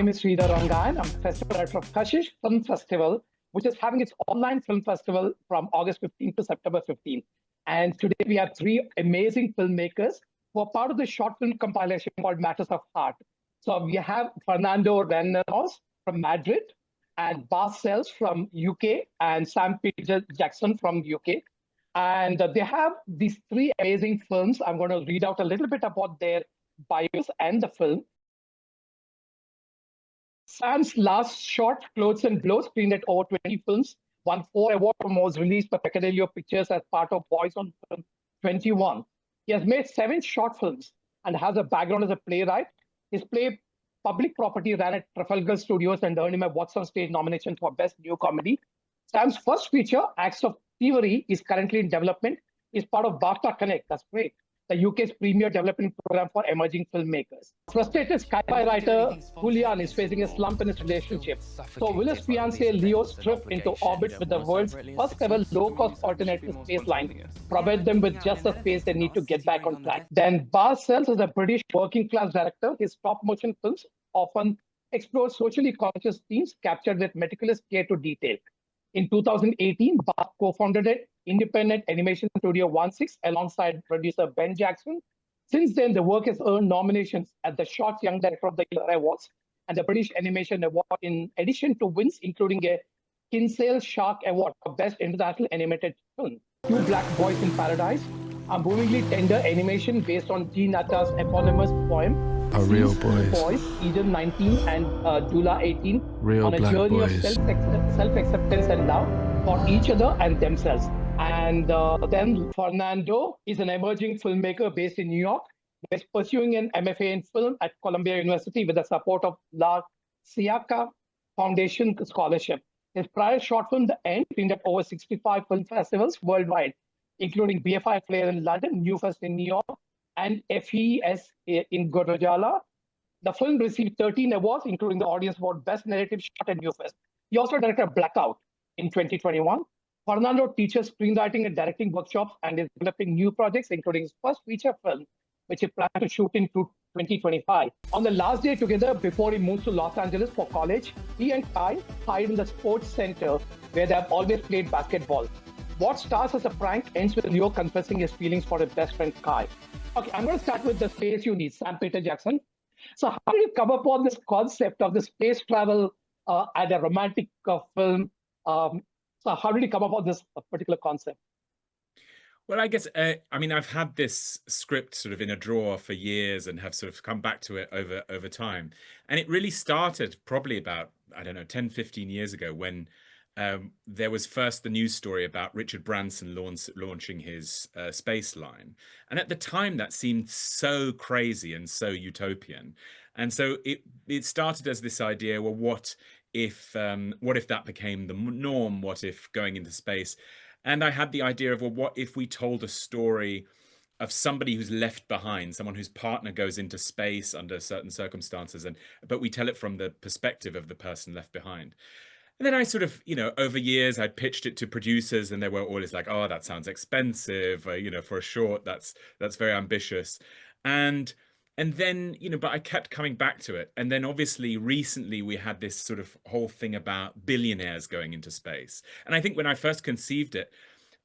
name is Sridhar Rangayan. I'm festival director of Kashish Film Festival, which is having its online film festival from August 15th to September 15th. And today we have three amazing filmmakers who are part of the short film compilation called Matters of Heart. So we have Fernando Reinaldos from Madrid, and Bas Sells from UK, and Sam Peter Jackson from UK. And they have these three amazing films. I'm going to read out a little bit about their bios and the film. Sam's last short, Clothes and Blows, screened at over 20 films, won 4 awards and was released by Peccadillo Pictures as part of Boys on Film 21. He has made 7 short films and has a background as a playwright. His play Public Property ran at Trafalgar Studios and earned him a What's on Stage nomination for Best New Comedy. Sam's first feature, Acts of Thievery, is currently in development. It's part of BAFTA Connect. That's great. The UK's premier development program for emerging filmmakers. Frustrated sci-fi writer Julian is facing a slump in his relationship. So will his fiancée Leo strip into orbit with the world's first ever low-cost alternative space line, provide them with just the space they need to get back on track? Then Bas Sells is a British working-class director. His stop-motion films often explore socially conscious themes captured with meticulous care to detail. In 2018, Bas co-founded an independent animation studio 16 alongside producer Ben Jackson. Since then, the work has earned nominations at the Shorts Young Director of the Year Awards and the British Animation Award, in addition to wins including a Kinsale Shark Award for Best International Animated Film. Two Black Boys in Paradise, a movingly tender animation based on G. Natta's eponymous poem. Real boys. Eden 19 and Dula 18 Real on a journey boys. of self-acceptance and love for each other and themselves. And then Fernando is an emerging filmmaker based in New York. He's pursuing an MFA in film at Columbia University with the support of La Siaca Foundation Scholarship. His prior short film, The End, screened at over 65 film festivals worldwide, including BFI Flair in London, New Fest in New York, and FES in Guadalajara. The film received 13 awards, including the Audience Award Best Narrative Short at New Fest. He also directed Blackout in 2021. Fernando teaches screenwriting and directing workshops and is developing new projects, including his first feature film, which he plans to shoot in 2025. On the last day together, before he moves to Los Angeles for college, he and Kai hide in the sports center where they have always played basketball. What starts as a prank ends with Leo confessing his feelings for his best friend Kai. Okay, I'm going to start with The Space You Need, Sam Peter Jackson. So how did you come upon this concept of the space travel and a romantic film? So how did you come up with this particular concept? Well, I guess, I mean, I've had this script sort of in a drawer for years and have sort of come back to it over time. And it really started probably about, I don't know, 10, 15 years ago when there was first the news story about Richard Branson launching his space line. And at the time, that seemed so crazy and so utopian. And so it started as this idea, well, what if that became the norm? What if going into space? And I had the idea of, well, what if we told a story of somebody who's left behind, someone whose partner goes into space under certain circumstances, but we tell it from the perspective of the person left behind. And then I sort of, over years, I pitched it to producers and they were always like, oh, that sounds expensive, for a short, that's very ambitious. And then, but I kept coming back to it. And then obviously recently we had this sort of whole thing about billionaires going into space. And I think when I first conceived it,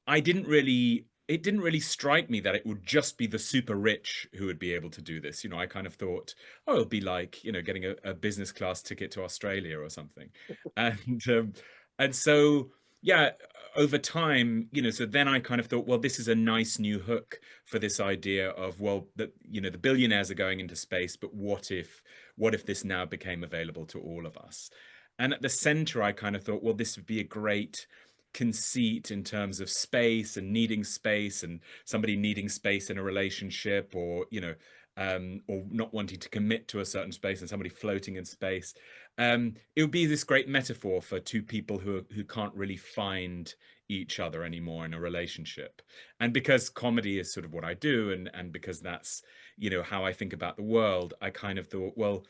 it didn't really strike me that it would just be the super rich who would be able to do this. I kind of thought, oh, it'll be like, getting a business class ticket to Australia or something. And so, yeah, over time, so then I kind of thought, well, this is a nice new hook for this idea of, well, the billionaires are going into space, but what if this now became available to all of us? And at the center, I kind of thought, well, this would be a great conceit in terms of space and needing space and somebody needing space in a relationship, or not wanting to commit to a certain space and somebody floating in space. It would be this great metaphor for two people who can't really find each other anymore in a relationship. And because comedy is sort of what I do, and because that's how I think about the world, I kind of thought, well,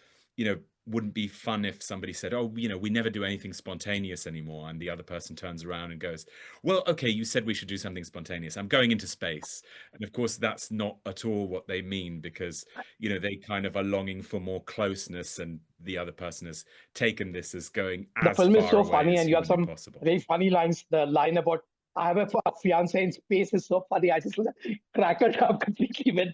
wouldn't be fun if somebody said, oh, we never do anything spontaneous anymore, and the other person turns around and goes, well, okay, you said we should do something spontaneous, I'm going into space. And of course that's not at all what they mean, because they kind of are longing for more closeness and the other person has taken this as going The as film is far so away funny, as and you have humanly some possible. very funny lines. The line about I have a fiance in space is so funny. I just cracked up completely when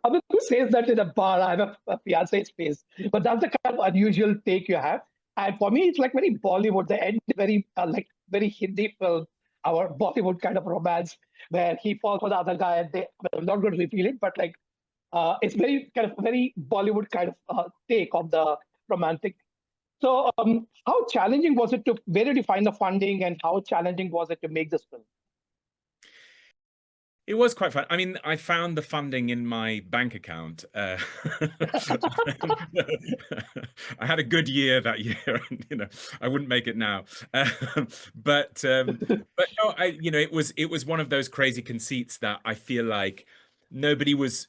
I mean, who says that in a bar? I have a fiance in space, but that's the kind of unusual take you have. And for me, it's like very Bollywood. The end, very like very Hindi film, our Bollywood kind of romance, where he falls for the other guy, and they. Well, I'm not going to reveal it, but like it's very kind of very Bollywood kind of take on the romantic. So, how challenging was it to, where did you find the funding and how challenging was it to make this film? It was quite fun. I mean, I found the funding in my bank account. I had a good year that year, and I wouldn't make it now. But no, it was one of those crazy conceits that I feel like nobody was.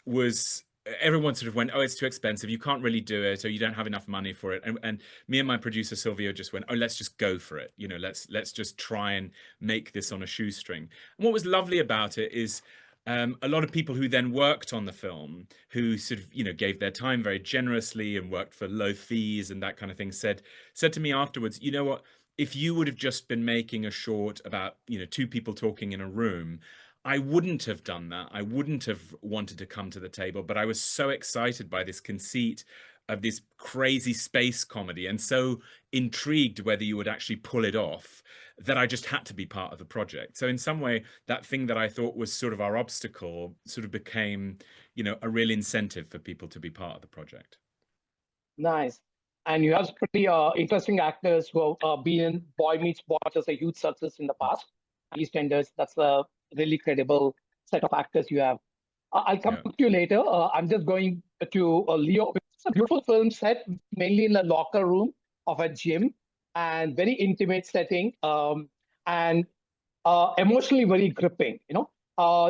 Everyone sort of went, "Oh, it's too expensive. You can't really do it, or you don't have enough money for it." And me and my producer Silvio just went, "Oh, let's just go for it. Let's just try and make this on a shoestring." And what was lovely about it is a lot of people who then worked on the film, who sort of gave their time very generously and worked for low fees and that kind of thing, said to me afterwards, "You know what? If you would have just been making a short about two people talking in a room, I wouldn't have done that. I wouldn't have wanted to come to the table, but I was so excited by this conceit of this crazy space comedy and so intrigued whether you would actually pull it off that I just had to be part of the project." So in some way, that thing that I thought was sort of our obstacle sort of became, a real incentive for people to be part of the project. Nice. And you have pretty interesting actors who have been in Boy Meets Boy as a huge success in the past. EastEnders, that's a really credible set of actors you have. I'll come Yeah. to you later. I'm just going to Leo. It's a beautiful film set, mainly in the locker room of a gym and very intimate setting and emotionally very gripping,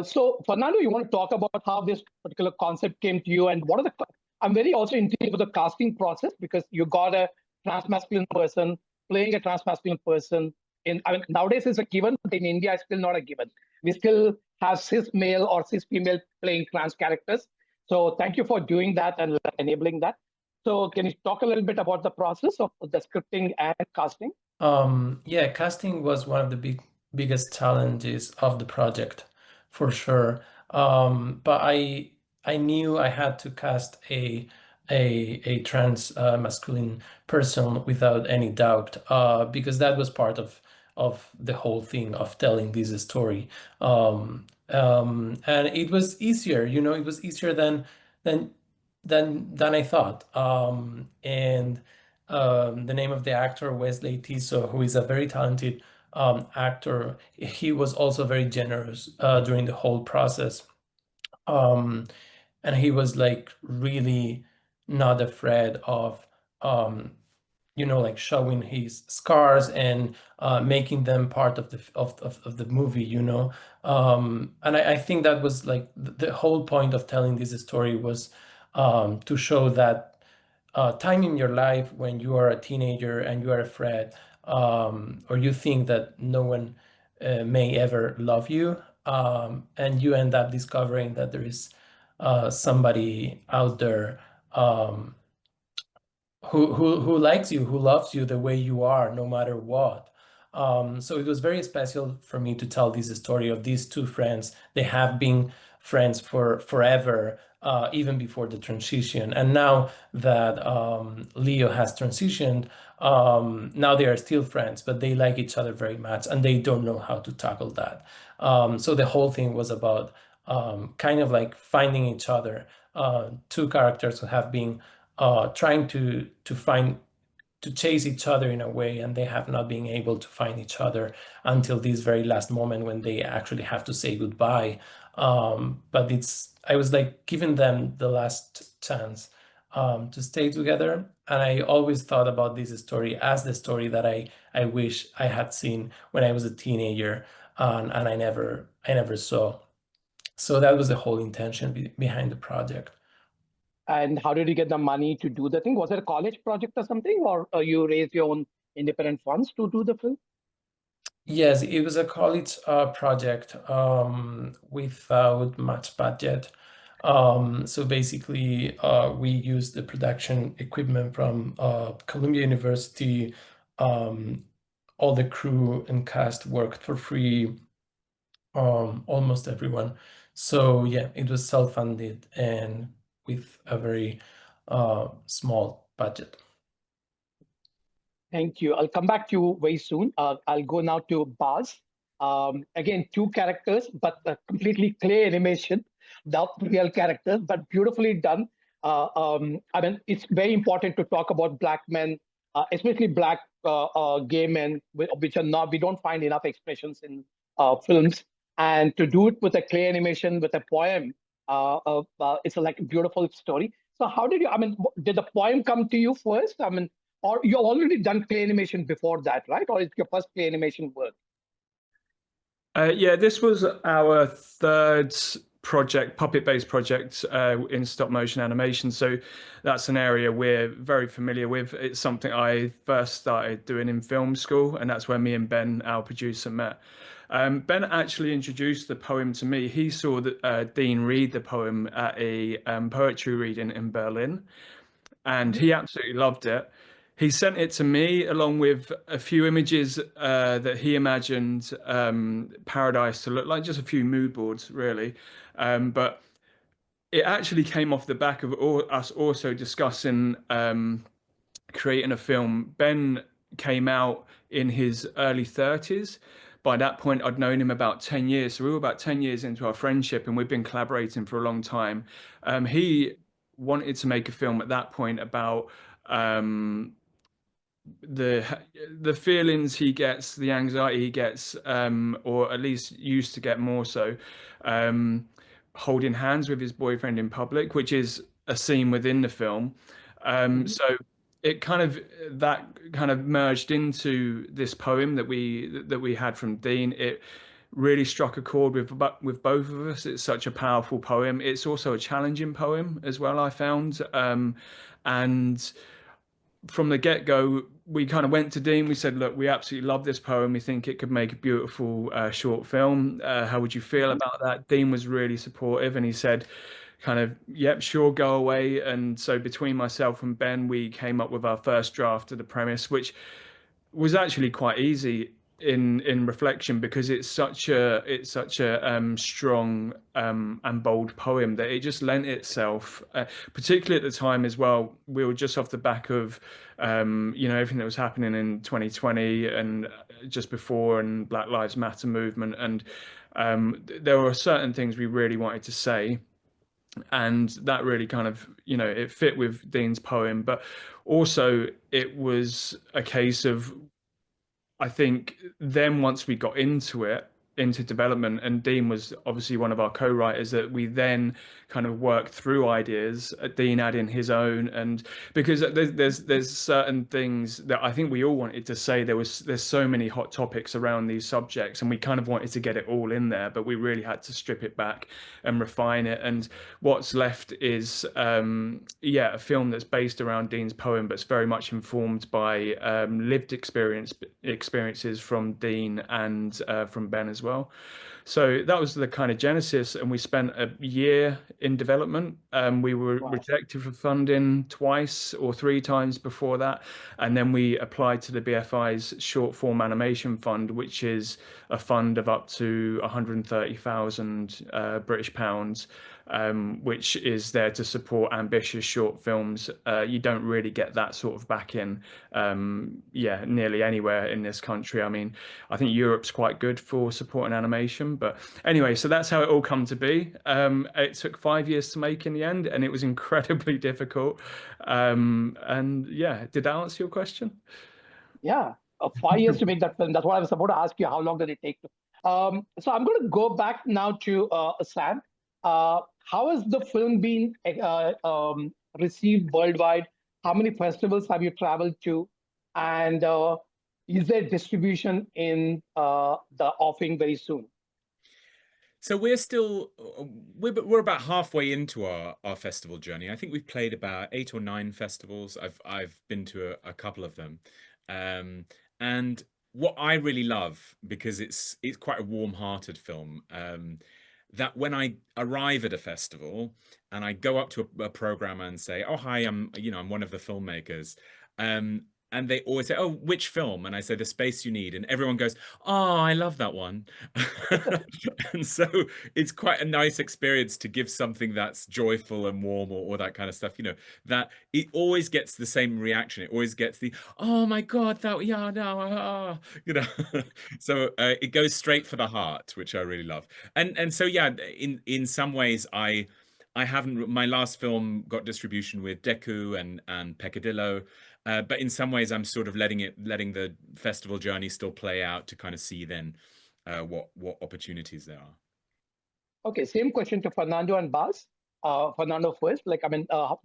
So, Fernando, you want to talk about how this particular concept came to you and what are I'm very also intrigued with the casting process because you got a transmasculine person playing a transmasculine person. I mean, nowadays it's a given, but in India, it's still not a given. We still have cis male or cis female playing trans characters. So thank you for doing that and enabling that. So can you talk a little bit about the process of the scripting and casting? Yeah, casting was one of the biggest challenges of the project, for sure. But I knew I had to cast a trans masculine person without any doubt, because that was part of the whole thing of telling this story. And it was easier, it was easier than than I thought. And the name of the actor, Wesley Tiso, who is a very talented actor. He was also very generous during the whole process. And he was like really not afraid of, like showing his scars and making them part of the movie. And I think that was like the whole point of telling this story was to show that time in your life when you are a teenager and you are afraid, or you think that no one may ever love you, and you end up discovering that there is somebody out there, who likes you, who loves you the way you are, no matter what. So it was very special for me to tell this story of these two friends. They have been friends for forever, even before the transition. And now that Leo has transitioned, now they are still friends, but they like each other very much, and they don't know how to tackle that. So the whole thing was about kind of like finding each other. Two characters who have been trying to chase each other in a way, and they have not been able to find each other until this very last moment when they actually have to say goodbye. But I was like giving them the last chance to stay together, and I always thought about this story as the story that I wish I had seen when I was a teenager, and I never saw. So that was the whole intention behind the project. And how did you get the money to do the thing? Was it a college project or something, or you raised your own independent funds to do the film? Yes, it was a college project without much budget. So basically, we used the production equipment from Columbia University. All the crew and cast worked for free, almost everyone. So yeah, it was self-funded and with a very small budget. Thank you. I'll come back to you very soon. I'll go now to Baz. Again, two characters, but completely clay animation, not real characters, but beautifully done. I mean, it's very important to talk about Black men, especially Black gay men, which are not, we don't find enough expressions in films. And to do it with a clay animation, with a poem, it's like a beautiful story. So how did you, I mean, did the poem come to you first? I mean, or you already done clay animation before that, right? Or it's your first clay animation work? Yeah, this was our third project, puppet-based project in stop motion animation. So that's an area we're very familiar with. It's something I first started doing in film school, and that's where me and Ben, our producer, met. Ben actually introduced the poem to me. He saw Dean read the poem at a poetry reading in Berlin, and he absolutely loved it. He sent it to me along with a few images that he imagined Paradise to look like, just a few mood boards, really. But it actually came off the back of us also discussing creating a film. Ben came out in his early 30s. By that point, I'd known him about 10 years. So we were about 10 years into our friendship and we've been collaborating for a long time. He wanted to make a film at that point about the the feelings he gets, the anxiety he gets, or at least used to get more so, holding hands with his boyfriend in public, which is a scene within the film. So it kind of that kind of merged into this poem that we had from Dean. It really struck a chord with both of us. It's such a powerful poem. It's also a challenging poem as well, I found, and from the get-go, we kind of went to Dean. We said, look, we absolutely love this poem. We think it could make a beautiful short film. How would you feel about that? Dean was really supportive and he said, kind of, yep, sure, go away. And so between myself and Ben, we came up with our first draft of the premise, which was actually quite easy in reflection because it's such a strong and bold poem that it just lent itself, particularly at the time as well. We were just off the back of everything that was happening in 2020 and just before, and Black Lives Matter movement, and there were certain things we really wanted to say, and that really kind of it fit with Dean's poem. But also it was a case of, I think then once we got into development, and Dean was obviously one of our co-writers, that we then kind of worked through ideas, Dean adding his own, and because there's certain things that I think we all wanted to say. There's so many hot topics around these subjects, and we kind of wanted to get it all in there, but we really had to strip it back and refine it. And what's left is a film that's based around Dean's poem, but it's very much informed by lived experiences from Dean and from Ben as well. So that was the kind of genesis, and we spent a year in development. We were rejected for funding twice or three times before that, and then we applied to the BFI's short form animation fund, which is a fund of up to 130,000 British pounds, which is there to support ambitious short films. You don't really get that sort of backing, nearly anywhere in this country. I mean, I think Europe's quite good for supporting animation, but anyway, so that's how it all come to be. It took 5 years to make in the end, and it was incredibly difficult. And yeah, did that answer your question? Yeah, 5 years to make that film. That's what I was about to ask you. How long did it take? So I'm going to go back now to Sam. How has the film been received worldwide? How many festivals have you traveled to? And is there distribution in the offing very soon? So we're about halfway into our festival journey. I think we've played about 8 or 9 festivals. I've been to a couple of them, and what I really love, because it's quite a warm-hearted film, that when I arrive at a festival and I go up to a programmer and say, "Oh, hi, I'm one of the filmmakers," and they always say, "Oh, which film?" And I say, "The Space You Need," and everyone goes, "Oh, I love that one." And so it's quite a nice experience to give something that's joyful and warm, or that kind of stuff. That it always gets the same reaction. It always gets the, "Oh my God, that, yeah, no, So it goes straight for the heart, which I really love. And so yeah, in some ways I haven't. My last film got distribution with Deku and Peccadillo, but in some ways I'm sort of letting the festival journey still play out to kind of see then what opportunities there are. Okay, same question to Fernando and Baz. Fernando first.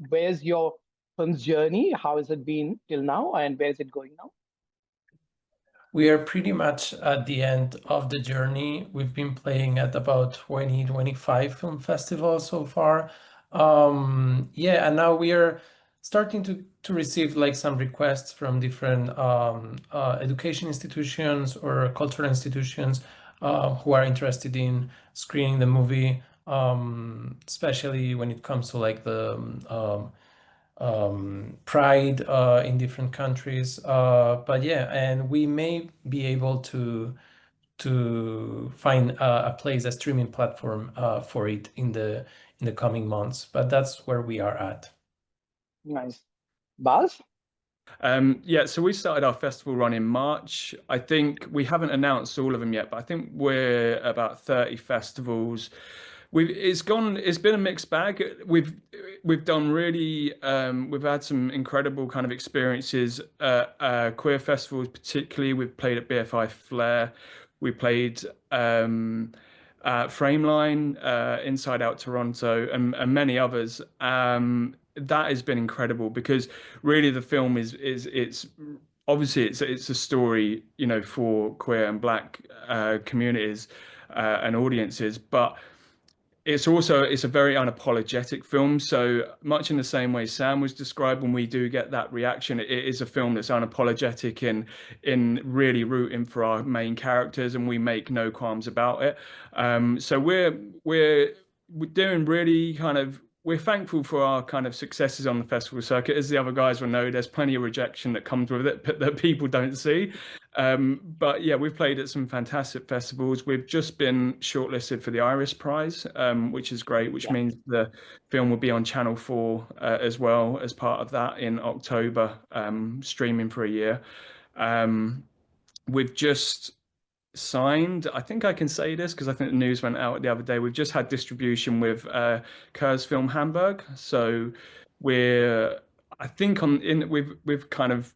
Where's your film's journey? How has it been till now, and where is it going now? We are pretty much at the end of the journey. We've been playing at about 25 film festivals so far. Yeah, and now we are starting to receive like some requests from different education institutions or cultural institutions who are interested in screening the movie, especially when it comes to like the pride in different countries. But yeah, and we may be able to find a place, a streaming platform for it in the coming months. But that's where we are at. Nice. Baz? Yeah, so we started our festival run in March. I think we haven't announced all of them yet, but I think we're about 30 festivals. It's been a mixed bag. We've done really we've had some incredible kind of experiences at queer festivals, particularly we've played at BFI Flair. We played Frameline, Inside Out Toronto, and many others. That has been incredible because really the film it's obviously it's a story, for queer and Black communities and audiences, but it's a very unapologetic film. So much in the same way Sam was described, when we do get that reaction, it is a film that's unapologetic in really rooting for our main characters, and we make no qualms about it. So we're doing really kind of, we're thankful for our kind of successes on the festival circuit. As the other guys will know, there's plenty of rejection that comes with it, but that people don't see. But yeah, we've played at some fantastic festivals. We've just been shortlisted for the Iris Prize, which is great, which means the film will be on Channel 4 as well as part of that in October, streaming for a year. We've just signed, I think I can say this because I think the news went out the other day. We've just had distribution with Kurz Film Hamburg. So I think we've kind of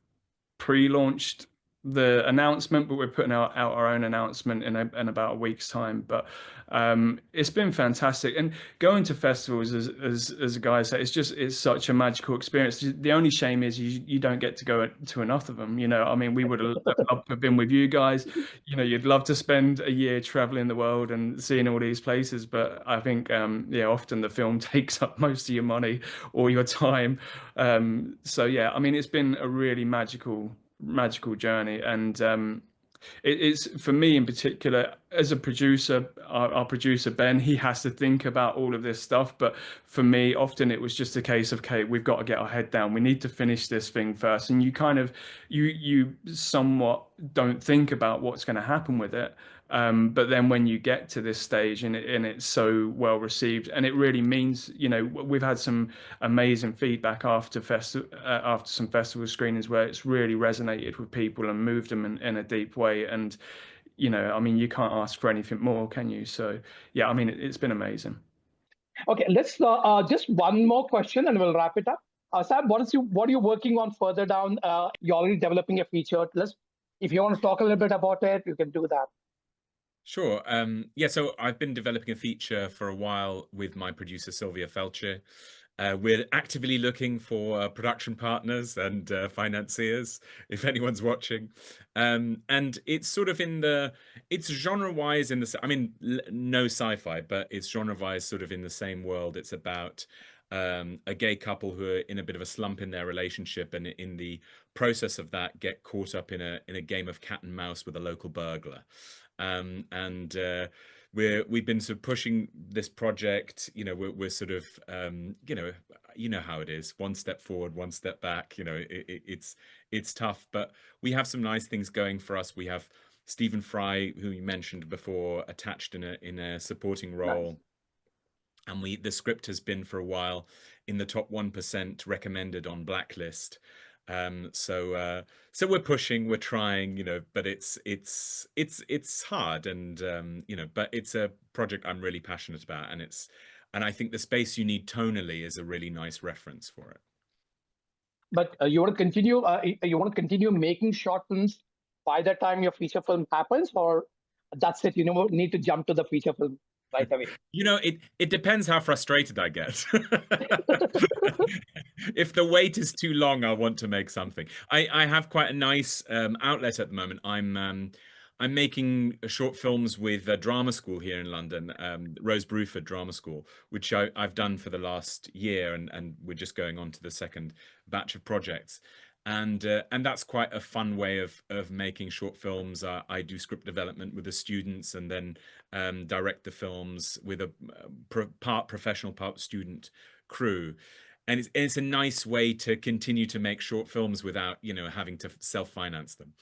pre-launched the announcement, but we're putting out our own announcement in about a week's time. But it's been fantastic, and going to festivals, as a guy said, it's such a magical experience. The only shame is you don't get to go to enough of them. I mean, we would have loved to have been with you guys. You'd love to spend a year traveling the world and seeing all these places, but I think often the film takes up most of your money or your time. So yeah, I mean, it's been a really magical journey, and it's for me in particular as a producer. Our producer Ben, he has to think about all of this stuff, but for me often it was just a case of, okay, we've got to get our head down, we need to finish this thing first, and you kind of you somewhat don't think about what's going to happen with it. But then when you get to this stage and it's so well received, and it really means, we've had some amazing feedback after some festival screenings where it's really resonated with people and moved them in a deep way. And, I mean, you can't ask for anything more, can you? So, yeah, I mean, it's been amazing. Okay, let's just one more question and we'll wrap it up. Sam, what are you working on further down? You're already developing a feature. If you want to talk a little bit about it, you can do that. Sure. Yeah, so I've been developing a feature for a while with my producer, Sylvia Felcher. We're actively looking for production partners and financiers, if anyone's watching. And it's sort of it's genre-wise I mean, no sci-fi, but it's genre-wise sort of in the same world. It's about a gay couple who are in a bit of a slump in their relationship, and in the process of that get caught up in a game of cat and mouse with a local burglar. And we've been sort of pushing this project. You know, we're sort of you know how it is, one step forward, one step back. You know, it's tough, but we have some nice things going for us. We have Stephen Fry, who you mentioned before, attached in a supporting role. Nice. And the script has been for a while in the top 1% recommended on Blacklist. So we're pushing, we're trying, you know, but it's hard, and you know, but it's a project I'm really passionate about, and I think the space you need tonally is a really nice reference for it. But you want to continue? You want to continue making short films by the time your feature film happens, or that's it? You know, need to jump to the feature film right away. You know, it depends how frustrated I get. If the wait is too long, I'll want to make something. I have quite a nice outlet at the moment. I'm making short films with a drama school here in London, Rose Bruford Drama School, which I've done for the last year, and we're just going on to the second batch of projects. And that's quite a fun way of making short films. I do script development with the students, and then direct the films with a part professional, part student crew. And it's a nice way to continue to make short films without, you know, having to self-finance them.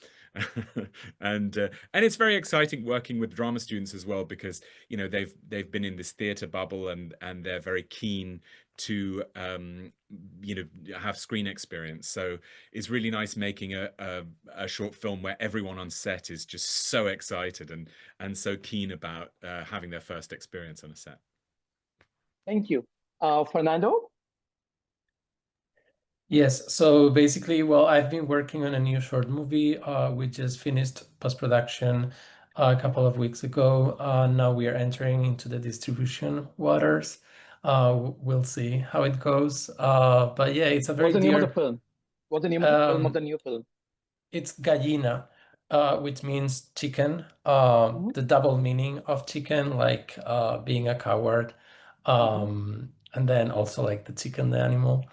And it's very exciting working with drama students as well, because, you know, they've been in this theatre bubble, and they're very keen to you know, have screen experience. So it's really nice making a short film where everyone on set is just so excited and so keen about having their first experience on a set. Thank you, Fernando. Yes, so basically, well, I've been working on a new short movie. We just finished post-production a couple of weeks ago. Now we are entering into the distribution waters. We'll see how it goes. But yeah, it's a very What's the name of the dear. film? What's the name of the film of the new film? It's gallina, which means chicken. The double meaning of chicken, like being a coward, and then also like the chicken, the animal.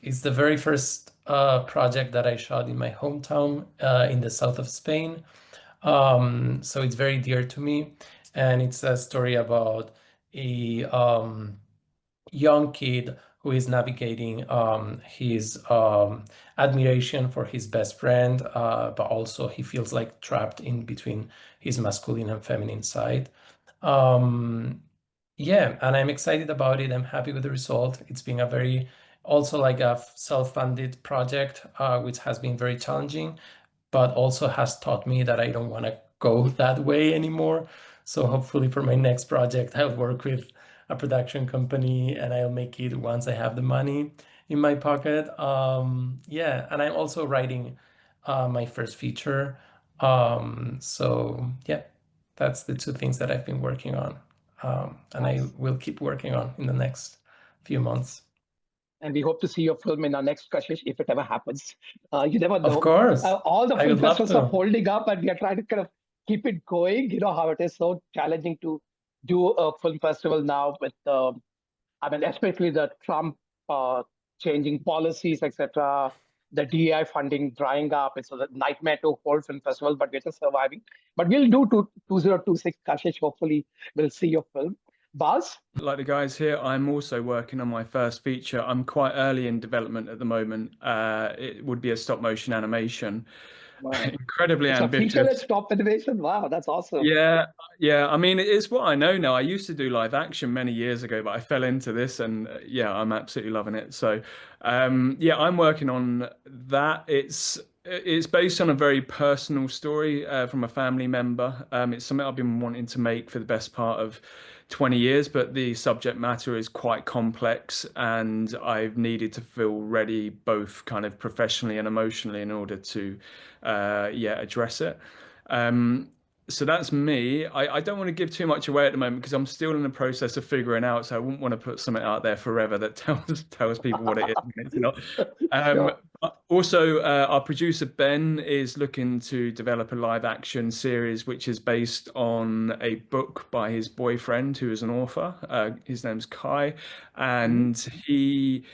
It's the very first project that I shot in my hometown in the south of Spain. So it's very dear to me, and it's a story about a young kid who is navigating his admiration for his best friend, but also he feels like trapped in between his masculine and feminine side. Yeah, and I'm excited about it. I'm happy with the result. It's been a very, also like a self-funded project, which has been very challenging, but also has taught me that I don't want to go that way anymore. So hopefully for my next project, I'll work with a production company and I'll make it once I have the money in my pocket. Yeah, and I'm also writing my first feature. So yeah, that's the two things that I've been working on. And Nice. I will keep working on in the next few months. And we hope to see your film in our next Kashish, if it ever happens. You never know. Of course. All the I film would love festivals are to. holding up, and we are trying to kind of keep it going. You know how it is so challenging to do a film festival now with, I mean, especially the Trump changing policies, etc. The DEI funding drying up. It's a nightmare to hold film festival, but we're just surviving. But we'll do 2026 Kashish. Hopefully, we'll see your film. Buzz? Like the guys here, I'm also working on my first feature. I'm quite early in development at the moment. It would be a stop motion animation. Wow. Incredibly It's ambitious. a featureless stop animation. Wow, that's awesome. Yeah. I mean, it's what I know now. I used to do live action many years ago, but I fell into this, and yeah, I'm absolutely loving it. So, yeah, I'm working on that. It's based on a very personal story from a family member. It's something I've been wanting to make for the best part of 20 years, but the subject matter is quite complex, and I've needed to feel ready both kind of professionally and emotionally in order to, yeah, address it. So that's me. I don't want to give too much away at the moment because I'm still in the process of figuring out. So I wouldn't want to put something out there forever that tells people what it is and it's not. Sure. Also, our producer Ben is looking to develop a live action series which is based on a book by his boyfriend who is an author. His name's Kai, and he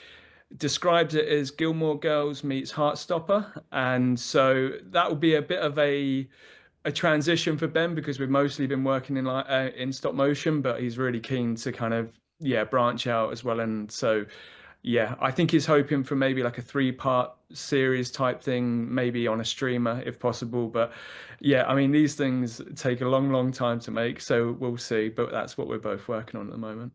described it as Gilmore Girls meets Heartstopper, and so that will be a bit of a a transition for Ben because we've mostly been working in stop motion, but he's really keen to kind of branch out as well. And so I think he's hoping for maybe like a 3-part series type thing, maybe on a streamer if possible. But I mean, these things take a long time to make, so we'll see. But that's what we're both working on at the moment.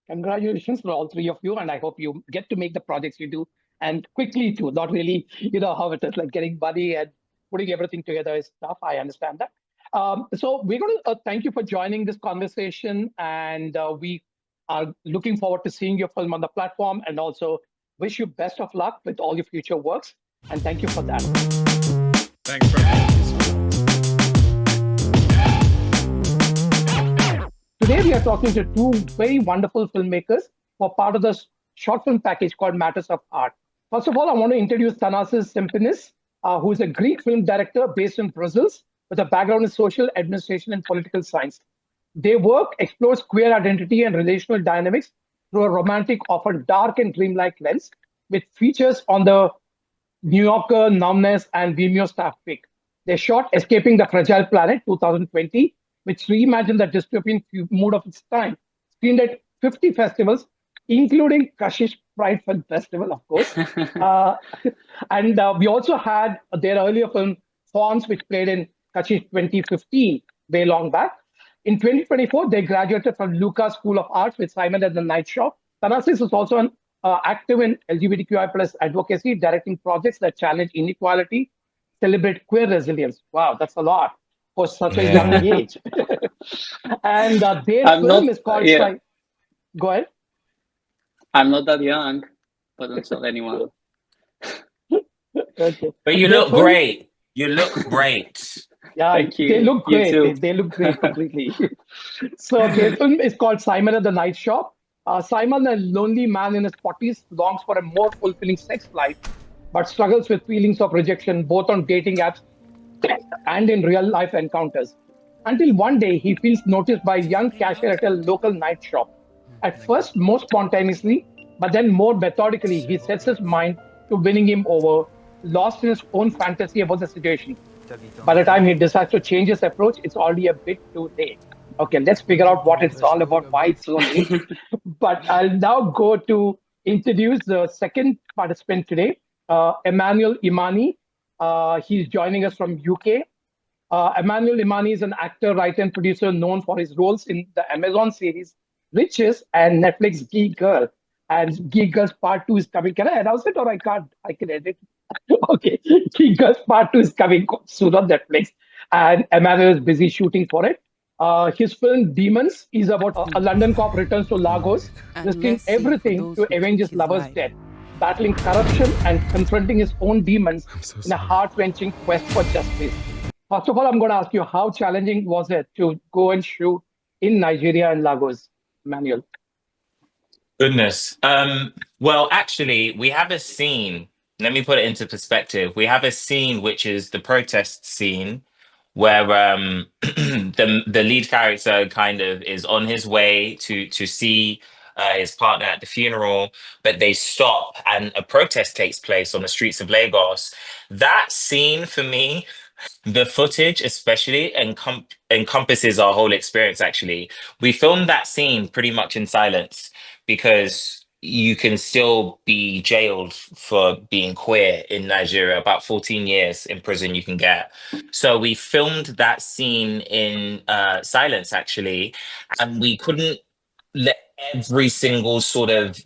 Congratulations for all three of you, and I hope you get to make the projects you do, and quickly too. Not really, how it is like getting money and putting everything together is tough. I understand that. So we're going to thank you for joining this conversation, and we are looking forward to seeing your film on the platform, and also wish you best of luck with all your future works. And thank you for that. Thanks very much. Today, we are talking to two very wonderful filmmakers who are part of the short film package called Matters of Art. First of all, I want to introduce Thanasis Tsimpinis, who is a Greek film director based in Brussels with a background in social administration and political science. Their work explores queer identity and relational dynamics through a romantic, often dark and dreamlike lens, with features on the New Yorker, Numbness, and Vimeo Staff Pick. They shot Escaping the Fragile Planet 2020, which reimagined the dystopian mood of its time, screened at 50 festivals, including Kashish Pride Film Festival, of course. And we also had their earlier film, Fawns, which played in Kashish 2015, way long back. In 2024, they graduated from Lucas School of Arts with Simon at the Nightshop. Thanasis is also active in LGBTQI plus advocacy, directing projects that challenge inequality, celebrate queer resilience. Wow, that's a lot for such a young age. And their film is called... Go ahead. I'm not that young, but don't tell anyone. Okay. But you look great. You look great. Yeah, thank you. They look great. You too. They look great completely. So their film is called Simon at the Nightshop. Simon, a lonely man in his 40s, longs for a more fulfilling sex life, but struggles with feelings of rejection both on dating apps and in real life encounters. Until one day, he feels noticed by a young cashier at a local night shop. At first, more spontaneously, but then more methodically, he sets his mind to winning him over, lost in his own fantasy about the situation. By the time he decides to change his approach, it's already a bit too late. Okay, let's figure out what it's all about, why it's so late. But I'll now go to introduce the second participant today, Emmanuel Imani. He's joining us from UK. Emmanuel Imani is an actor, writer, and producer known for his roles in the Amazon series Riches and Netflix Geek Girl. And Geek Girls Part 2 is coming. Can I announce it or I can't? I can edit. Okay, Geek Girls Part 2 is coming soon on Netflix. And Emmanuel is busy shooting for it. His film Demons is about a London cop returns to Lagos, risking everything to avenge his lover's death, battling corruption and confronting his own demons in a heart-wrenching quest for justice. First of all, I'm going to ask you, how challenging was it to go and shoot in Nigeria and Lagos, Emmanuel? Goodness. Well, actually, we have a scene. Let me put it into perspective. We have a scene which is the protest scene, where the lead character kind of is on his way to see his partner at the funeral, but they stop and a protest takes place on the streets of Lagos. That scene for me, the footage especially encompasses our whole experience. Actually, we filmed that scene pretty much in silence because you can still be jailed for being queer in Nigeria. About 14 years in prison you can get. So we filmed that scene in silence, actually, and we couldn't let every single sort of,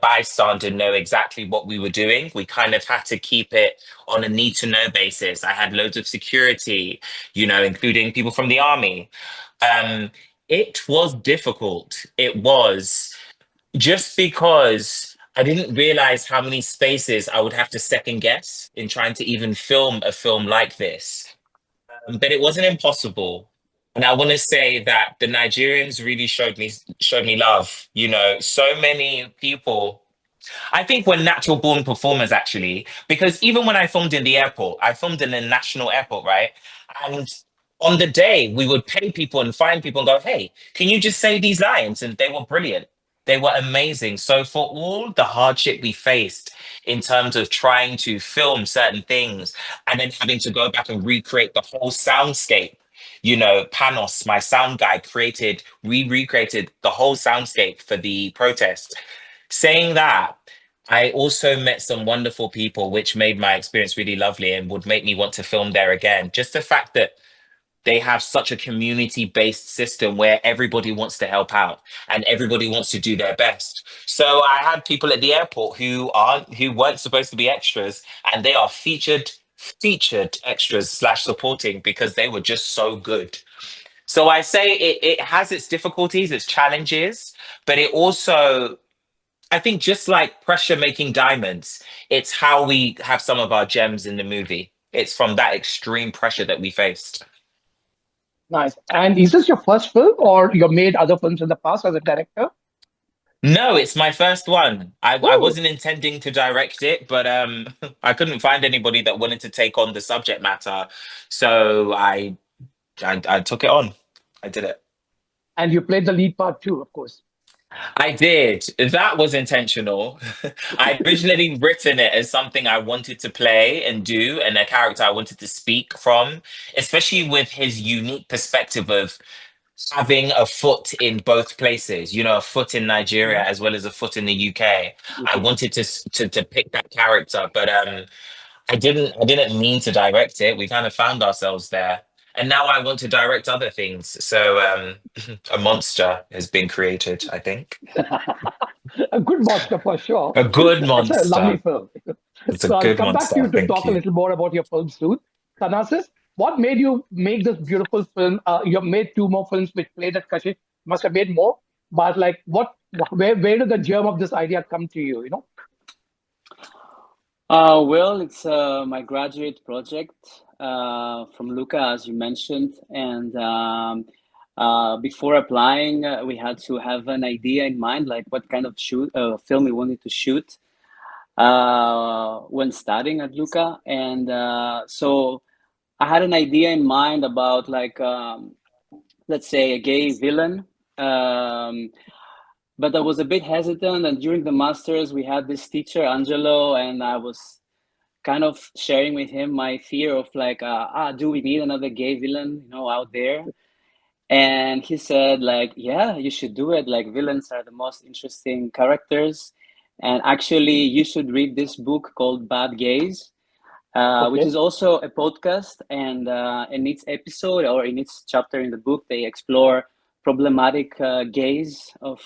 bystander know exactly what we were doing. We kind of had to keep it on a need to know basis. I had loads of security, including people from the army. It was difficult. It was just because I didn't realize how many spaces I would have to second guess in trying to even film a film like this. But it wasn't impossible. And I want to say that the Nigerians really showed me love. So many people, I think, were natural born performers, actually, because even when I filmed in the airport, I filmed in a national airport, right? And on the day, we would pay people and find people and go, hey, can you just say these lines? And they were brilliant. They were amazing. So for all the hardship we faced in terms of trying to film certain things and then having to go back and recreate the whole soundscape, you know, Panos, my sound guy, recreated the whole soundscape for the protest. Saying that, I also met some wonderful people, which made my experience really lovely and would make me want to film there again. Just the fact that they have such a community-based system where everybody wants to help out and everybody wants to do their best. So I had people at the airport who weren't supposed to be extras, and they are featured extras slash supporting because they were just so good. So I say it has its difficulties, its challenges, but it also, I think, just like pressure making diamonds, it's how we have some of our gems in the movie. It's from that extreme pressure that we faced. Nice. And is this your first film, or you made other films in the past as a director? No, it's my first one. I Ooh. wasn't intending to direct it, but I couldn't find anybody that wanted to take on the subject matter. So I took it on. I did it. And you played the lead part too, of course. I did. That was intentional. I originally written it as something I wanted to play and do, and a character I wanted to speak from, especially with his unique perspective of having a foot in both places, you know, a foot in Nigeria as well as a foot in the UK. I wanted to pick that character, but I didn't mean to direct it. We kind of found ourselves there. And now I want to direct other things. So a monster has been created, I think. A good monster for sure. A good It's a lovely monster. film. It's a So I'll good come back to you monster. to talk a Thank you. little more about your film soon. Thanasis, what made you make this beautiful film? You have made 2 more films which played at Kashish. Must have made more. But like, where did the germ of this idea come to you? You know? Well, it's my graduate project from Luca, as you mentioned, and before applying, we had to have an idea in mind, like what kind of film we wanted to shoot when studying at Luca, and so I had an idea in mind about like let's say a gay villain. But I was a bit hesitant, and during the masters we had this teacher Angelo, and I was kind of sharing with him my fear of like do we need another gay villain, you know, out there? And he said like, yeah, you should do it, like villains are the most interesting characters, and actually you should read this book called Bad Gays, which Okay. is also a podcast, and in each episode or in each chapter in the book they explore problematic gays of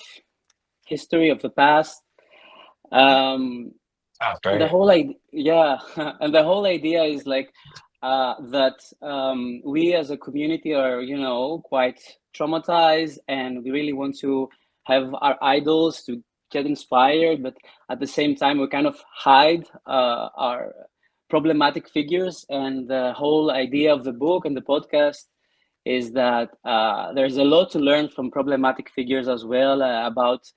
history of the past. And the Great. whole idea, yeah, and the whole idea is like that we as a community are, you know, quite traumatized, and we really want to have our idols to get inspired, but at the same time we kind of hide our problematic figures. And the whole idea of the book and the podcast is that there's a lot to learn from problematic figures as well, about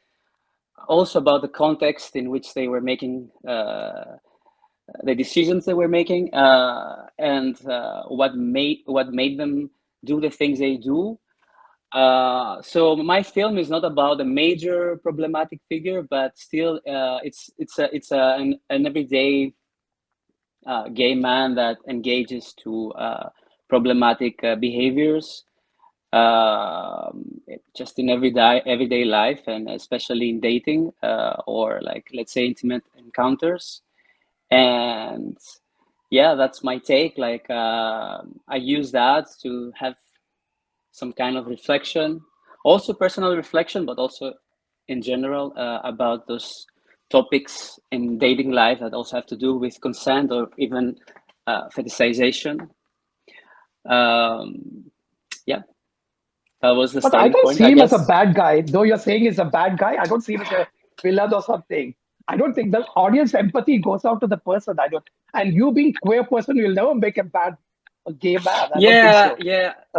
the context in which they were making the decisions they were making, and what made them do the things they do. So my film is not about a major problematic figure, but still it's an everyday gay man that engages to problematic behaviors, just in everyday life, and especially in dating, or like, let's say, intimate encounters. And yeah, that's my take. Like I use that to have some kind of reflection, also personal reflection, but also in general about those topics in dating life that also have to do with consent or even fetishization. Yeah, that was the But I starting don't point, see I him as a guess. bad guy, though you're saying he's a bad guy. I don't see him as a villain or something. I don't think the audience empathy goes out to the person. I don't. And you being queer person, you'll never make a gay man. I don't think so.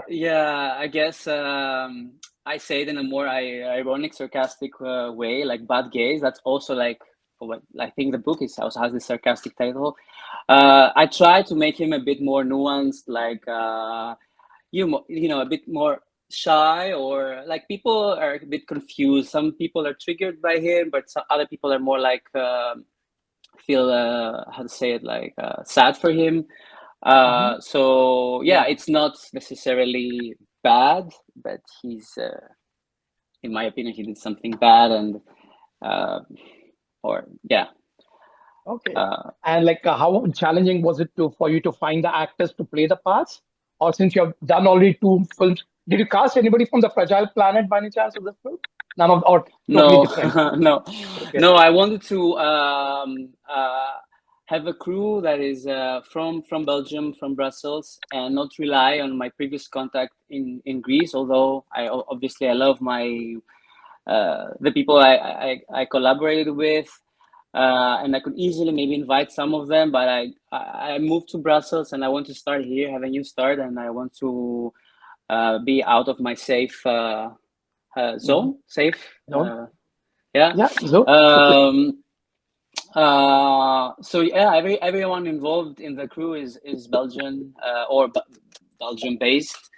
Yeah. I guess I say it in a more ironic, sarcastic way, like bad gays. That's also like what I think the book also has this sarcastic title. I try to make him a bit more nuanced, like you know, a bit more shy, or like people are a bit confused. Some people are triggered by him, but some other people are more like feel how to say it, like sad for him. So yeah, it's not necessarily bad, but he's in my opinion, he did something bad, and or yeah. Okay. And like, how challenging was it for you to find the actors to play the parts? Or since you have done already 2 films, did you cast anybody from the Fragile Planet by any chance of this film? None of, or totally No, different? no, Okay. no. I wanted to have a crew that is from Belgium, from Brussels, and not rely on my previous contact in Greece. Although obviously I love my the people I collaborated with, and I could easily maybe invite some of them. But I moved to Brussels, and I want to start here, have a new start, and I want to be out of my safe zone, safe. No? Yeah. Yeah, so So yeah, everyone involved in the crew is Belgian or Belgium based.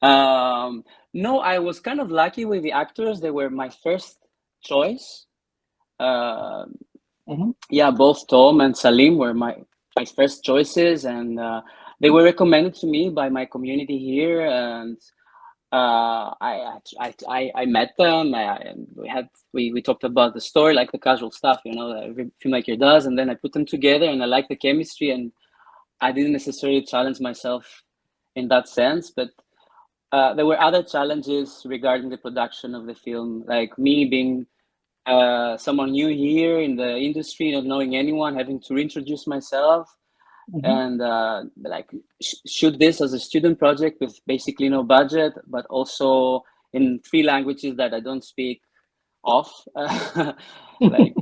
No, I was kind of lucky with the actors. They were my first choice. Yeah, both Tom and Salim were my first choices, and they were recommended to me by my community here, and I met them. We talked about the story, like the casual stuff, you know, that every filmmaker does, and then I put them together, and I liked the chemistry, and I didn't necessarily challenge myself in that sense, but there were other challenges regarding the production of the film, like me being someone new here in the industry, not knowing anyone, having to reintroduce myself. And like shoot this as a student project with basically no budget, but also in 3 languages that I don't speak off. Like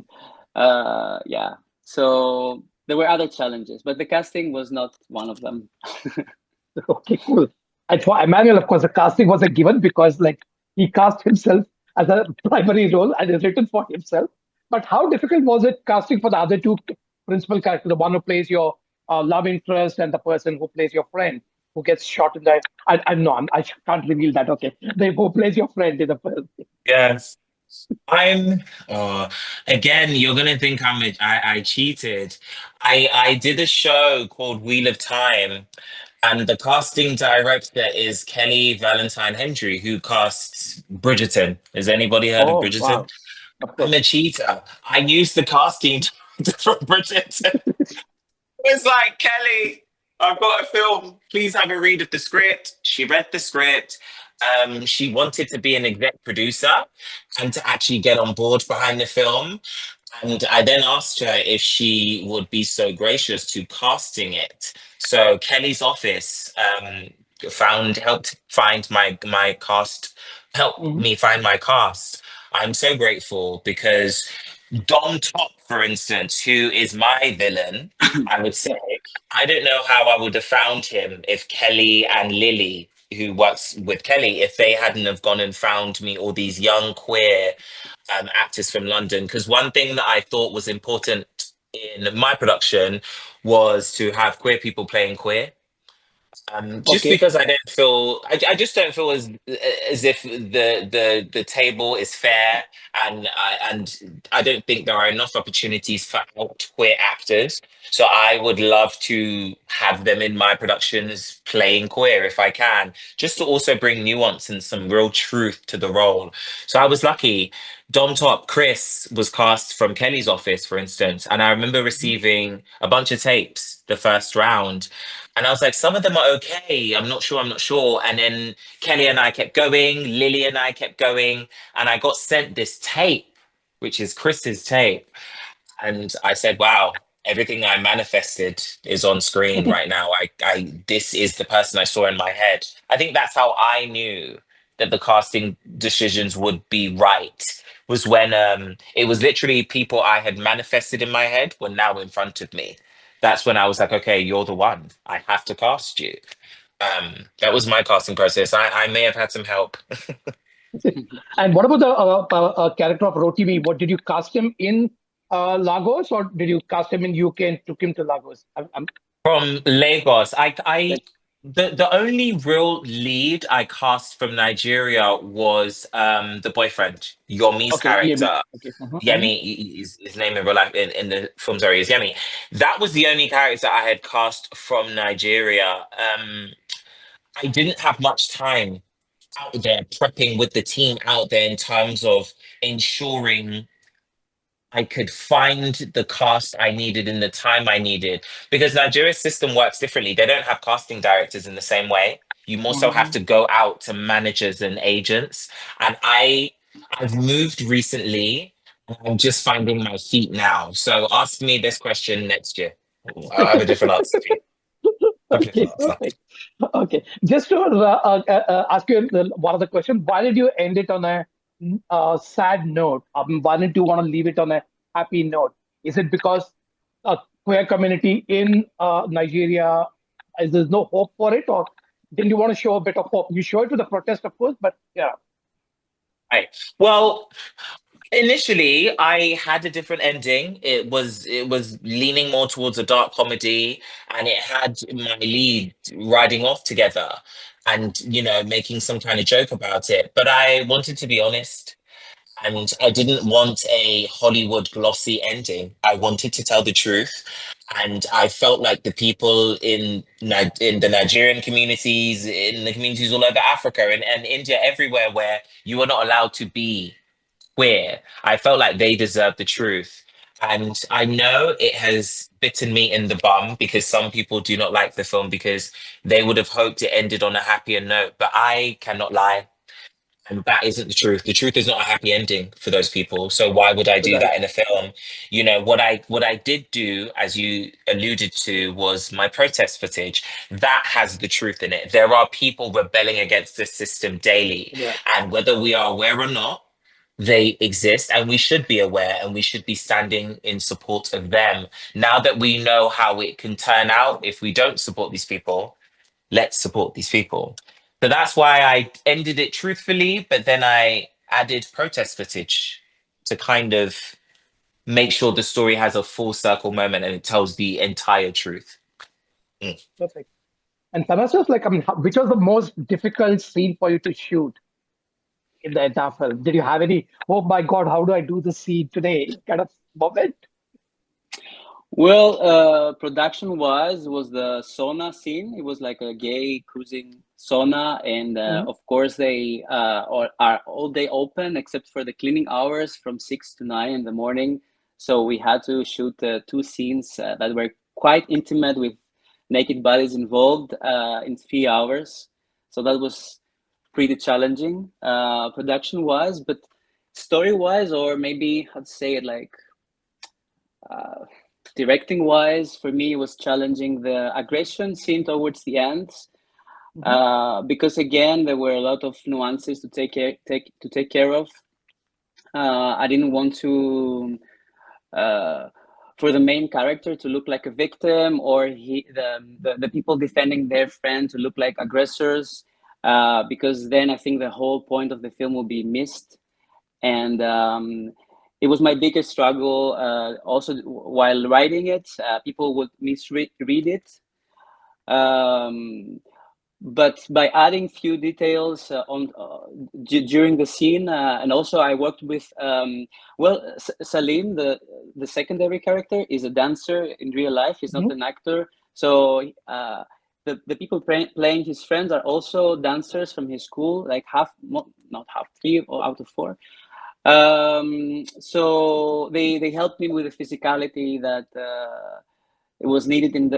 yeah, so there were other challenges, but the casting was not one of them. okay, cool. And for Emmanuel, of course, the casting was a given because like he cast himself as a primary role and is written for himself. But how difficult was it casting for the other 2 principal characters, the one who plays your love interest and the person who plays your friend who gets shot in the... I can't reveal that. Okay, who plays your friend in the film? Yes. I'm again, you're gonna think I cheated. I did a show called Wheel of Time, and the casting director is Kelly Valentine Hendry, who casts Bridgerton. Has anybody heard of Oh Bridgerton? wow! Of I'm course. a cheater. I used the casting director from Bridgerton. It's like, Kelly, I've got a film. Please have a read of the script. She read the script. She wanted to be an exec producer and to actually get on board behind the film. And I then asked her if she would be so gracious to casting it. So Kelly's office helped find my cast, helped me find my cast. I'm so grateful because Dom Top, for instance, who is my villain, I would say, I don't know how I would have found him if Kelly and Lily, who works with Kelly, if they hadn't have gone and found me all these young queer actors from London. Because one thing that I thought was important in my production was to have queer people playing queer. Just Okay. because I don't feel, I just don't feel as if the table is fair, and I don't think there are enough opportunities for out queer actors. So I would love to have them in my productions playing queer if I can, just to also bring nuance and some real truth to the role. So I was lucky. Dom Top, Chris was cast from Kelly's office, for instance, and I remember receiving a bunch of tapes the first round. And I was like, some of them are okay. I'm not sure. I'm not sure. And then Kelly and I kept going. Lily and I kept going. And I got sent this tape, which is Chris's tape. And I said, wow, everything I manifested is on screen right now. This is the person I saw in my head. I think that's how I knew that the casting decisions would be right, was when it was literally people I had manifested in my head were now in front of me. That's when I was like, okay, you're the one. I have to cast you. That was my casting process. I may have had some help. And what about the character of Rotimi? What did you cast him in Lagos, or did you cast him in UK and took him to Lagos? From Lagos, the only real lead I cast from Nigeria was the boyfriend, Yomi's Okay, Yemi. character. Okay. Yemi, his name in real life in the film, sorry, is Yemi. That was the only character I had cast from Nigeria. I didn't have much time out there prepping with the team out there in terms of ensuring I could find the cast I needed in the time I needed. Because Nigeria's system works differently. They don't have casting directors in the same way. You more so have to go out to managers and agents. And I've moved recently. I'm just finding my feet now. So ask me this question next year. I'll have a different answer for you. A Okay, different answer. perfect. Okay, just to ask you one other question, why did you end it on a sad note? Why didn't you want to leave it on a happy note? Is it because queer community in Nigeria, there's no hope for it, or didn't you want to show a bit of hope? You show it to the protest, of course, but yeah. Right. Well, initially, I had a different ending. It was leaning more towards a dark comedy, and it had my lead riding off together, and making some kind of joke about it. But I wanted to be honest, and I didn't want a Hollywood glossy ending. I wanted to tell the truth, and I felt like the people in the Nigerian communities, in the communities all over Africa and India, everywhere where you are not allowed to be queer. I felt like they deserve the truth. And I know it has bitten me in the bum because some people do not like the film because they would have hoped it ended on a happier note. But I cannot lie. And that isn't the truth. The truth is not a happy ending for those people. So why would I do Right. that in a film? What I did do, as you alluded to, was my protest footage. That has the truth in it. There are people rebelling against the system daily. Yeah. And whether we are aware or not, they exist and we should be aware and we should be standing in support of them. Now that we know how it can turn out if we don't support these people, let's support these people. So that's why I ended it truthfully, but then I added protest footage to kind of make sure the story has a full circle moment and it tells the entire truth. Perfect. And Thanasis, like, which was the most difficult scene for you to shoot in the entire film? Did you have any, oh my God, how do I do this scene today kind of moment? Well, production was the sauna scene. It was like a gay cruising sauna, and of course they are all day open except for the cleaning hours from 6 to 9 in the morning. So we had to shoot two scenes that were quite intimate with naked bodies involved in 3 hours. So that was pretty challenging production wise, but story wise, or maybe I'd say it like. Directing wise, for me, it was challenging the aggression scene towards the end, because again there were a lot of nuances to take care of. I didn't want to for the main character to look like a victim, or the people defending their friend to look like aggressors, because then I think the whole point of the film will be missed. And it was my biggest struggle. Also, while writing it, people would misread it. But by adding few details during the scene, and also I worked with Salim, the secondary character, is a dancer in real life. He's not an actor, so the people playing his friends are also dancers from his school, like not half, 3 out of 4. So they helped me with the physicality that it was needed in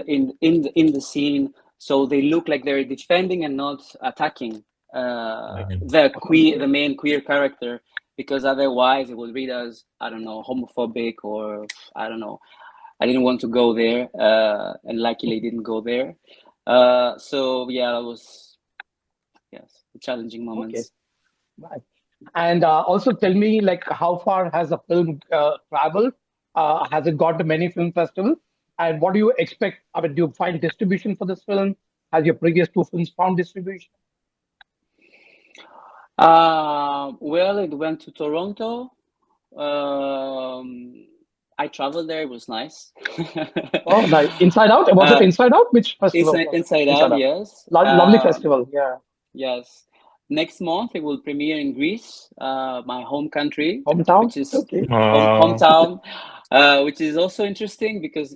the scene, so they look like they're defending and not attacking the main queer character, because otherwise it would read as, I don't know, homophobic, or I don't know. I didn't want to go there, and luckily didn't go there. So yeah, it was challenging moments. Okay. Right. And also tell me, like, how far has the film traveled? Has it gone to many film festivals? And what do you expect? I mean, do you find distribution for this film? Has your previous 2 films found distribution? Well, it went to Toronto. I traveled there. It was nice. Oh, nice. Inside Out? Was it Inside Out? Which festival was it? Inside Out, yes. Lovely festival, yeah. Yes. Next month it will premiere in Greece, my home country, Hometown? which is Okay. hometown, which is also interesting because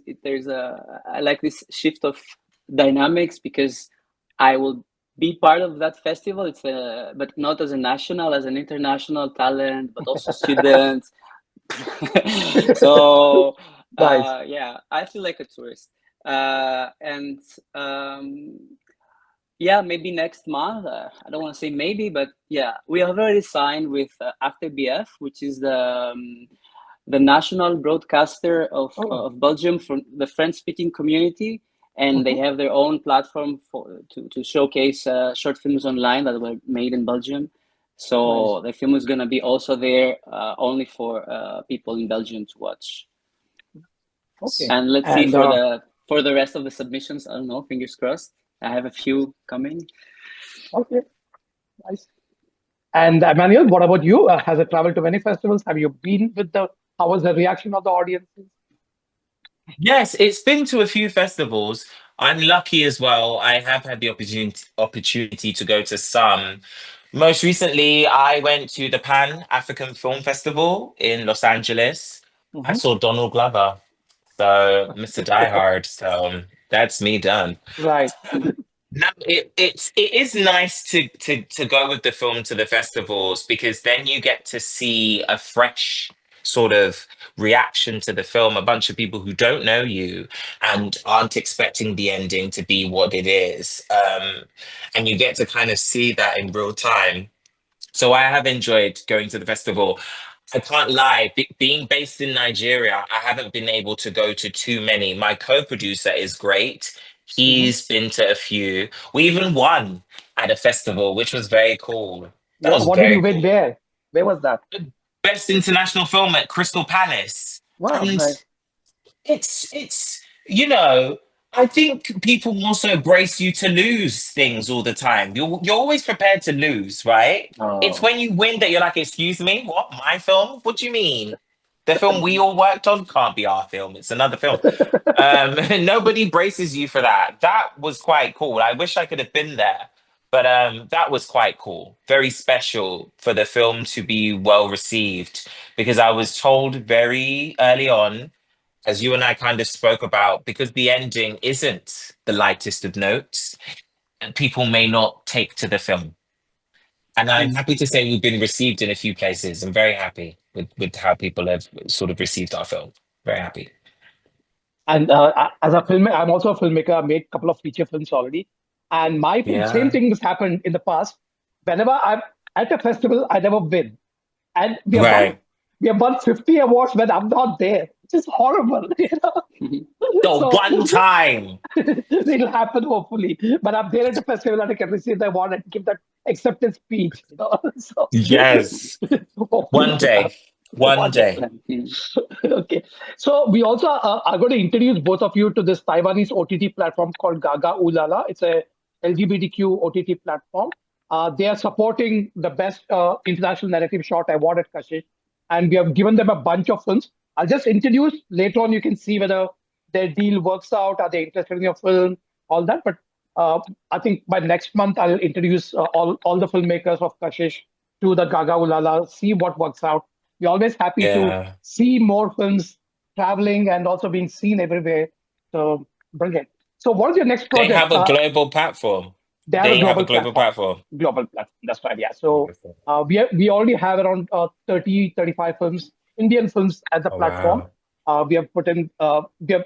I like this shift of dynamics because I will be part of that festival. But not as a national, as an international talent, but also student. So Nice. yeah, I feel like a tourist. And yeah, maybe next month. I don't want to say maybe, but yeah, we have already signed with After BF, which is the national broadcaster of Belgium for the French-speaking community, and they have their own platform to showcase short films online that were made in Belgium. So the film is gonna be also there only for people in Belgium to watch. Okay. And let's see for the rest of the submissions. I don't know. Fingers crossed. I have a few coming. Okay, nice. And Emmanuel, what about you? Has it traveled to many festivals? Have you been with how was the reaction of the audiences? Yes, it's been to a few festivals. I'm lucky as well. I have had the opportunity to go to some. Most recently, I went to the Pan African Film Festival in Los Angeles. I saw Donald Glover, so Mr. Die Hard. So that's me done. Right. No, it is nice to go with the film to the festivals because then you get to see a fresh sort of reaction to the film, a bunch of people who don't know you and aren't expecting the ending to be what it is. And you get to kind of see that in real time. So I have enjoyed going to the festival. I can't lie, being based in Nigeria, I haven't been able to go to too many. My co-producer is great. He's been to a few. We even won at a festival, which was very cool. That was What did you very win cool. there? Where was that? Best international film at Crystal Palace. Wow, And nice. it's I think people also brace you to lose things all the time. You're always prepared to lose, right? It's when you win that you're like, excuse me, what? My film? What do you mean? The film we all worked on can't be our film. It's another film. Nobody braces you for that. That was quite cool. I wish I could have been there. But that was quite cool. Very special for the film to be well received because I was told very early on, as you and I kind of spoke about, because the ending isn't the lightest of notes, and people may not take to the film. And I'm happy to say we've been received in a few places. I'm very happy with how people have sort of received our film. Very happy. And as a filmmaker, I'm also a filmmaker. I made a couple of feature films already. And same thing has happened in the past. Whenever I'm at a festival, I never win. And we have won 50 awards when I'm not there. It's just horrible, The one time. It'll happen hopefully. But I'm there at the festival and I can receive the award and give that acceptance speech. So, Yes. One day. One day. Okay. So we also are going to introduce both of you to this Taiwanese OTT platform called Gaga Ulala. It's a LGBTQ OTT platform. They are supporting the best international narrative short award at Kashish. And we have given them a bunch of films. I'll just introduce. Later on, you can see whether their deal works out. Are they interested in your film? All that. But I think by next month, I'll introduce all the filmmakers of Kashish to the Gaga Ulala, see what works out. We're always happy to see more films traveling and also being seen everywhere. So brilliant. So what is your next project? They have a global platform. They have a global platform. Global platform. That's right. Yeah. So we already have around 30, 35 films, Indian films at the platform. Wow. We have put in, they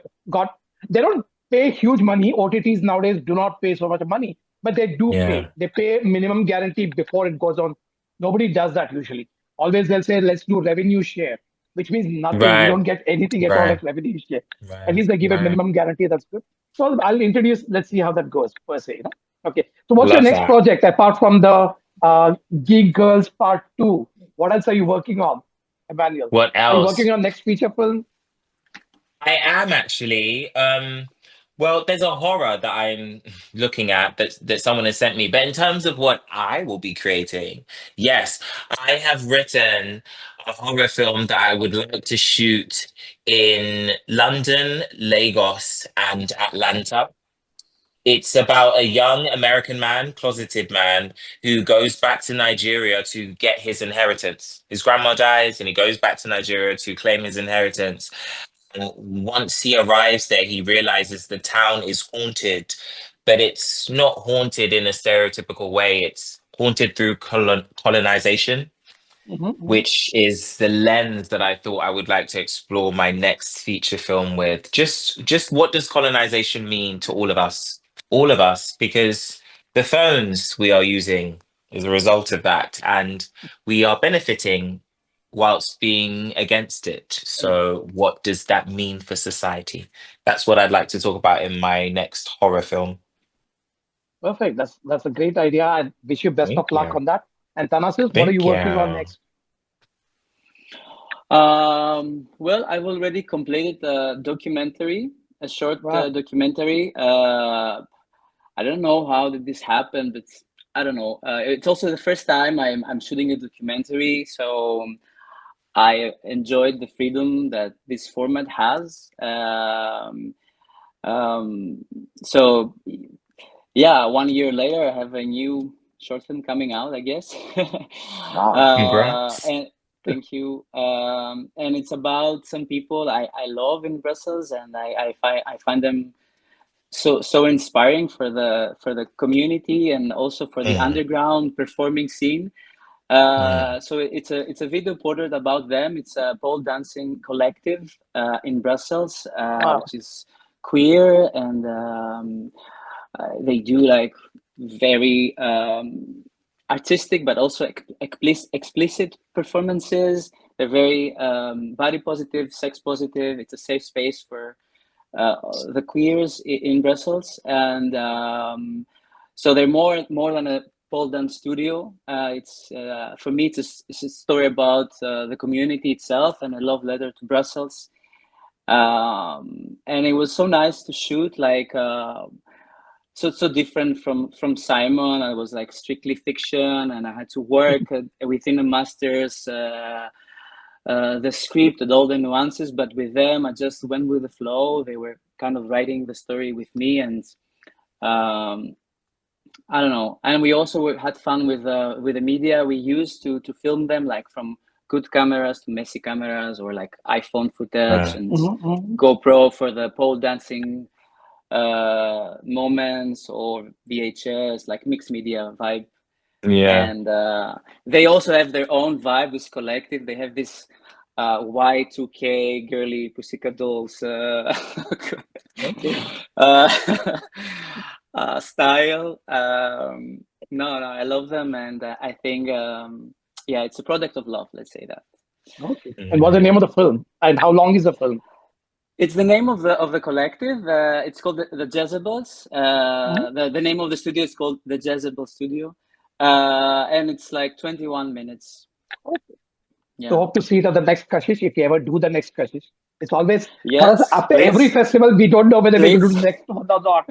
don't pay huge money. OTTs nowadays do not pay so much money, but they do pay. They pay minimum guarantee before it goes on. Nobody does that usually. Always they'll say, let's do revenue share, which means nothing. You don't get anything at all like revenue share. At least they give a minimum guarantee. That's good. So I'll introduce, let's see how that goes per se. Okay. So what's your next project apart from the Geek Girls Part 2? What else are you working on, Emmanuel? What else? Are you working on next feature film? I am actually. Well, there's a horror that I'm looking at that someone has sent me. But in terms of what I will be creating, yes, I have written a horror film that I would like to shoot in London, Lagos, and Atlanta. It's about a young American man, closeted man, who goes back to Nigeria to get his inheritance. His grandma dies and he goes back to Nigeria to claim his inheritance. And once he arrives there, he realizes the town is haunted, but it's not haunted in a stereotypical way. It's haunted through colonization, which is the lens that I thought I would like to explore my next feature film with. Just what does colonization mean to all of us? All of us, because the phones we are using is a result of that, and we are benefiting whilst being against it. So what does that mean for society? That's what I'd like to talk about in my next horror film. Perfect. That's a great idea. I wish you best of Thank luck you. on that. And Thanasis, what are Thank you working on you. next? Well, I've already completed a documentary, a short Wow. documentary. I don't know how did this happen, but I don't know. It's also the first time I'm shooting a documentary, so I enjoyed the freedom that this format has. So yeah, 1 year later, I have a new short film coming out, I guess. Wow. Congrats. And thank you. And it's about some people I love in Brussels, and I find them so inspiring for the community and also for the underground performing scene. So it's a video portrait about them. It's a pole dancing collective in Brussels, Wow. which is queer, and they do like very artistic but also explicit performances. They're very body positive, sex positive. It's a safe space for the queers in Brussels, and so they're more than a pole dance studio. It's for me, it's a story about the community itself and a love letter to Brussels. And it was so nice to shoot, like so different from Simon. I was like strictly fiction, and I had to work within the masters. The script and all the nuances, but with them, I just went with the flow. They were kind of writing the story with me, and I don't know. And we also had fun with the media we used to film them, like from good cameras to messy cameras, or like iPhone footage and GoPro for the pole dancing moments, or VHS, like mixed media vibe. Yeah. And they also have their own vibe, this collective. They have this Y2K girly Pussycat Dolls style. No, I love them, and I think yeah, it's a product of love. Let's say that. Okay. And what's the name of the film? And how long is the film? It's the name of the collective. It's called the Jezebels. The name of the studio is called the Jezebel Studio, and it's like 21 minutes. Okay. Yeah. So hope to see it at the next Kashish, if you ever do the next Kashish. It's always, Yes, after please. every festival, we don't know whether we're going to do the next one or not.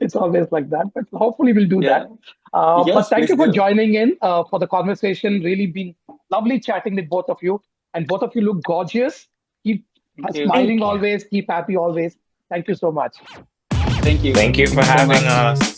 It's always like that, but hopefully we'll do that. Yes, but thank please you for do. joining in for the conversation. Really been lovely chatting with both of you. And both of you look gorgeous. Keep smiling always. Keep happy always. Thank you so much. Thank you. Thank you for having us.